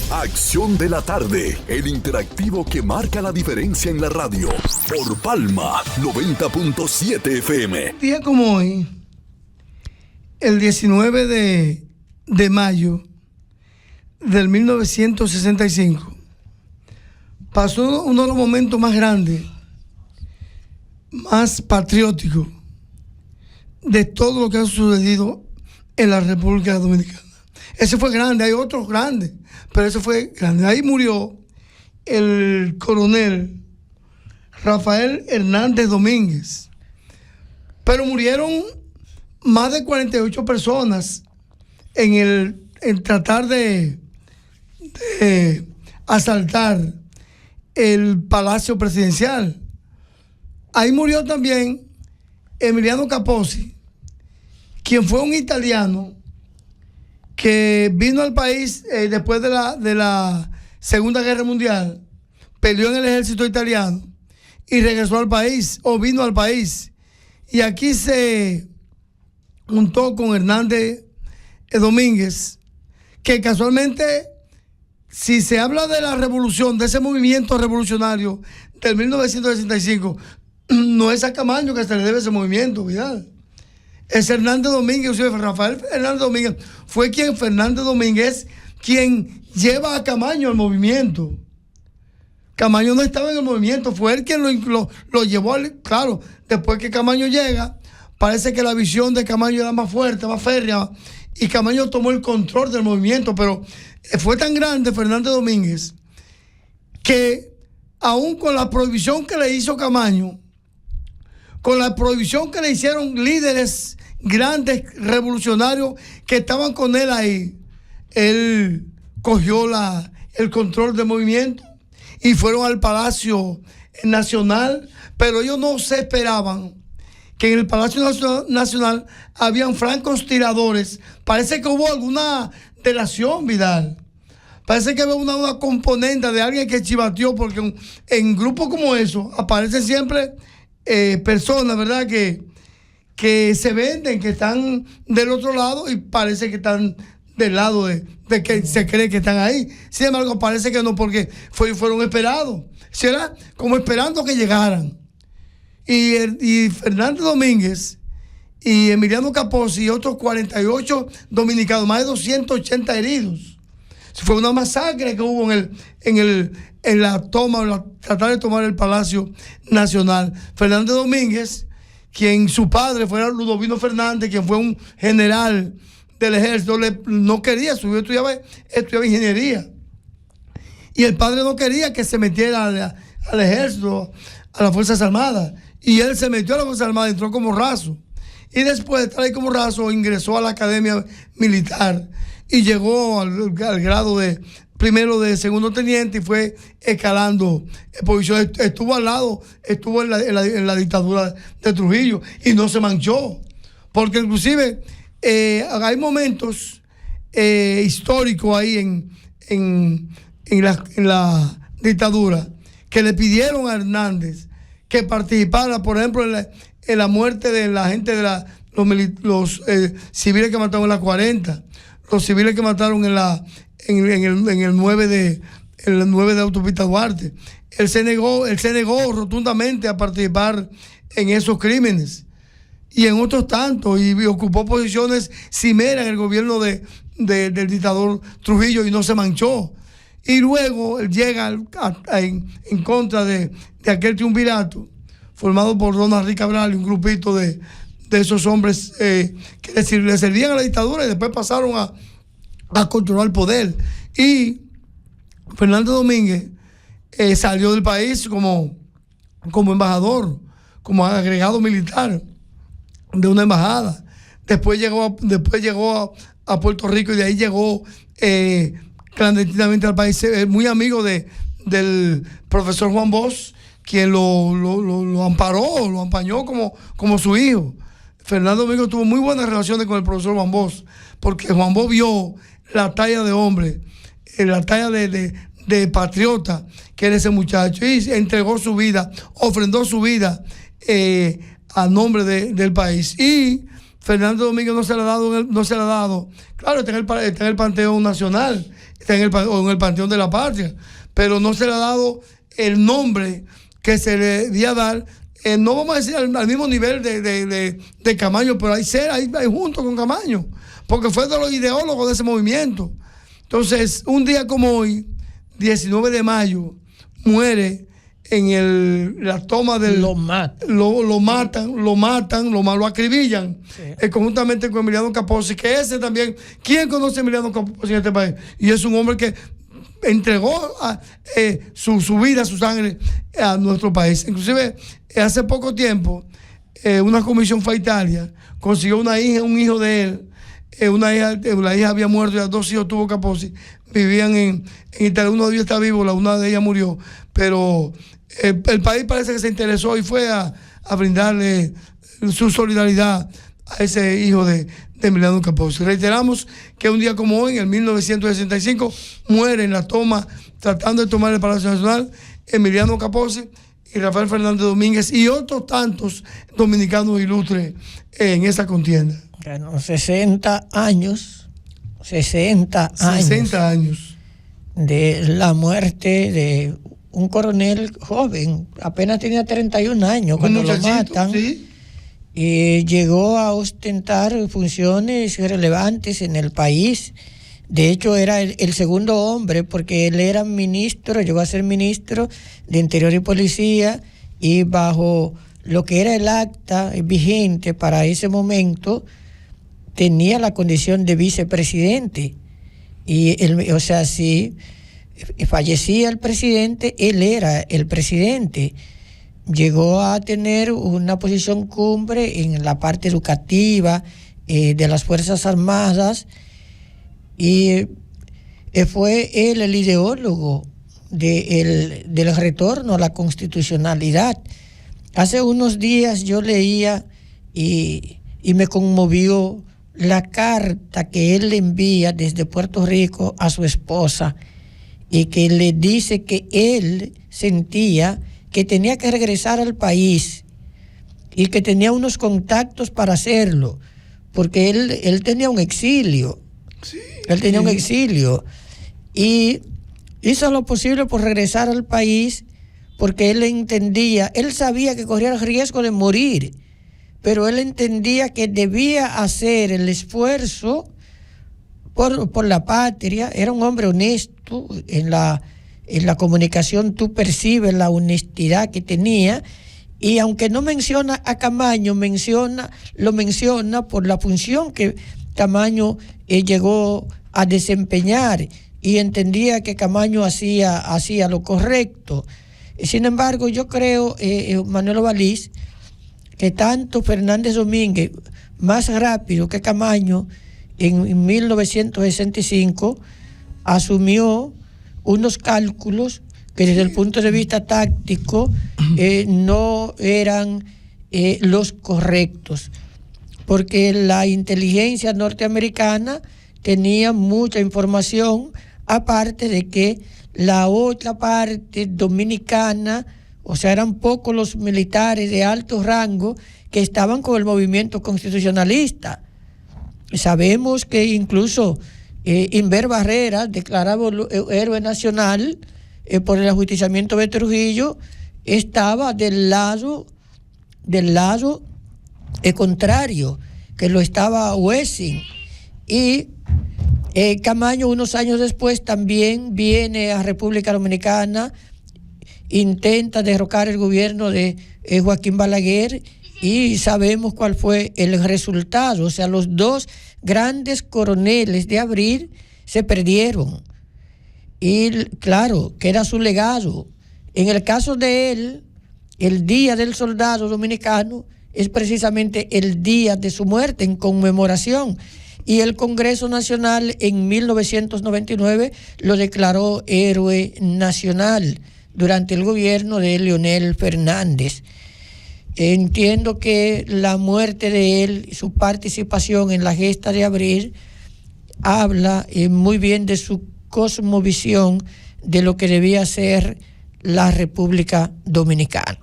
Acción de la tarde, el interactivo que marca la diferencia en la radio. Por Palma 90.7 FM. Día como hoy, el 19 de mayo del 1965, pasó uno de los momentos más grandes, más patrióticos de todo lo que ha sucedido en la República Dominicana. Ese fue grande, hay otros grandes, pero ese fue grande. Ahí murió el coronel Rafael Hernández Domínguez. Pero murieron más de 48 personas en tratar de asaltar el Palacio Presidencial. Ahí murió también Emiliano Capozzi, quien fue un italiano que vino al país después de la Segunda Guerra Mundial, peleó en el ejército italiano y regresó al país, o vino al país. Y aquí se juntó con Hernández Domínguez, que casualmente, si se habla de la revolución, de ese movimiento revolucionario del 1965, no es a Camaño que se le debe ese movimiento, Vidal. Es Hernández Domínguez, Rafael Hernández Domínguez Fernández Domínguez, quien lleva a Camaño al movimiento. Camaño no estaba en el movimiento, fue él quien lo llevó. Claro, después que Camaño llega, parece que la visión de Camaño era más fuerte, más férrea, y Camaño tomó el control del movimiento, pero fue tan grande Fernández Domínguez que aún con la prohibición que le hizo Camaño, con la prohibición que le hicieron líderes grandes revolucionarios que estaban con él ahí, él cogió el control del movimiento y fueron al Palacio Nacional, pero ellos no se esperaban que en el Palacio Nacional habían francotiradores. Parece que hubo alguna delación, Vidal. Parece que hubo una componente de alguien que chivateó, porque en grupos como eso aparecen siempre personas, ¿verdad?, que se venden, que están del otro lado y parece que están del lado de que se cree que están ahí. Sin embargo, parece que no, porque fueron esperados. Será como esperando que llegaran. Y Fernández Domínguez y Emiliano Capozzi y otros 48 dominicanos, más de 280 heridos. Fue una masacre que hubo en la toma, tratar de tomar el Palacio Nacional. Fernández Domínguez, quien su padre fuera Ludovino Fernández, quien fue un general del ejército, no quería, estudiaba ingeniería. Y el padre no quería que se metiera al ejército, a las Fuerzas Armadas. Y él se metió a las Fuerzas Armadas, entró como raso. Y después de estar ahí como raso, ingresó a la Academia Militar y llegó al grado primero de segundo teniente y fue escalando posiciones. Estuvo al lado, estuvo en la dictadura de Trujillo y no se manchó. Porque inclusive hay momentos históricos ahí en la dictadura que le pidieron a Hernández que participara, por ejemplo, en la muerte de la gente de los civiles que mataron en la 40, los civiles que mataron en el 9 de Autopista Duarte. Él se negó rotundamente a participar en esos crímenes y en otros tantos, y ocupó posiciones cimeras en el gobierno del dictador Trujillo y no se manchó. Y luego él llega en contra de aquel triunvirato formado por Don Henrique Cabral y un grupito de esos hombres que le servían a la dictadura y después pasaron a controlar el poder. Y Fernández Domínguez salió del país como embajador, como agregado militar de una embajada. Después llegó a Puerto Rico y de ahí llegó clandestinamente al país. Muy amigo del profesor Juan Bosch, quien lo amparó, lo ampañó como su hijo. Fernando Domínguez tuvo muy buenas relaciones con el profesor Juan Bosch, porque Juan Bosch vio la talla de hombre, la talla de patriota que era ese muchacho, y entregó su vida, ofrendó su vida a nombre del país. Y Fernando Domínguez no se le ha dado, claro, está en el Panteón Nacional, está en el Panteón de la Patria, pero no se le ha dado el nombre que se le debía dar. No vamos a decir al mismo nivel de Camaño, pero hay junto con Camaño, porque fue de los ideólogos de ese movimiento. Entonces, un día como hoy, 19 de mayo, muere en la toma del... Lo matan. Lo acribillan, sí. Conjuntamente con Emiliano Capozzi, que ese también, ¿quién conoce a Emiliano Capozzi en este país? Y es un hombre que entregó su vida, su sangre a nuestro país. Inclusive, hace poco tiempo, una comisión fue a Italia, consiguió una hija, un hijo de él, la hija había muerto, y 2 hijos tuvo Capozzi, vivían en Italia, uno de ellos está vivo, una de ellas murió, pero el país parece que se interesó y fue a brindarle su solidaridad a ese hijo de Emiliano Capozzi. Reiteramos que un día como hoy, en el 1965, muere en la toma, tratando de tomar el Palacio Nacional, Emiliano Capozzi y Rafael Fernández Domínguez y otros tantos dominicanos ilustres en esa contienda. Bueno, 60 años de la muerte de un coronel joven, apenas tenía 31 años cuando lo matan. ¿Sí? Y llegó a ostentar funciones relevantes en el país. De hecho, era el segundo hombre, porque él era ministro, llegó a ser ministro de Interior y Policía, y bajo lo que era el acta vigente para ese momento, tenía la condición de vicepresidente. Y o sea, si fallecía el presidente, él era el presidente. Llegó a tener una posición cumbre en la parte educativa de las Fuerzas Armadas, y fue él el ideólogo del retorno a la constitucionalidad. Hace unos días yo leía y me conmovió la carta que él le envía desde Puerto Rico a su esposa, y que le dice que él sentía que tenía que regresar al país y que tenía unos contactos para hacerlo, porque él tenía un exilio. Sí, él tenía un exilio y hizo lo posible por regresar al país, porque él sabía que corría el riesgo de morir, pero él entendía que debía hacer el esfuerzo por la patria. Era un hombre honesto. En la comunicación tú percibes la honestidad que tenía, y aunque no menciona a Camaño, lo menciona por la función que Camaño llegó a desempeñar, y entendía que Camaño hacía lo correcto. Sin embargo, yo creo, Manuel Ovaliz, que tanto Fernández Domínguez, más rápido que Camaño, en 1965 asumió unos cálculos que desde el punto de vista táctico no eran los correctos, porque la inteligencia norteamericana tenía mucha información, aparte de que la otra parte dominicana, o sea, eran pocos los militares de alto rango que estaban con el movimiento constitucionalista. Sabemos que incluso Inver Barrera, declarado héroe nacional por el ajusticiamiento de Trujillo, estaba del lado contrario, que lo estaba Wessing. Y Camaño, unos años después, también viene a República Dominicana, intenta derrocar el gobierno de Joaquín Balaguer, y sabemos cuál fue el resultado. O sea, los dos grandes coroneles de Abril se perdieron. Y claro, que era su legado. En el caso de él, el Día del Soldado Dominicano es precisamente el día de su muerte, en conmemoración. Y el Congreso Nacional en 1999 lo declaró héroe nacional durante el gobierno de Leonel Fernández. Entiendo que la muerte de él y su participación en la gesta de Abril habla muy bien de su cosmovisión de lo que debía ser la República Dominicana.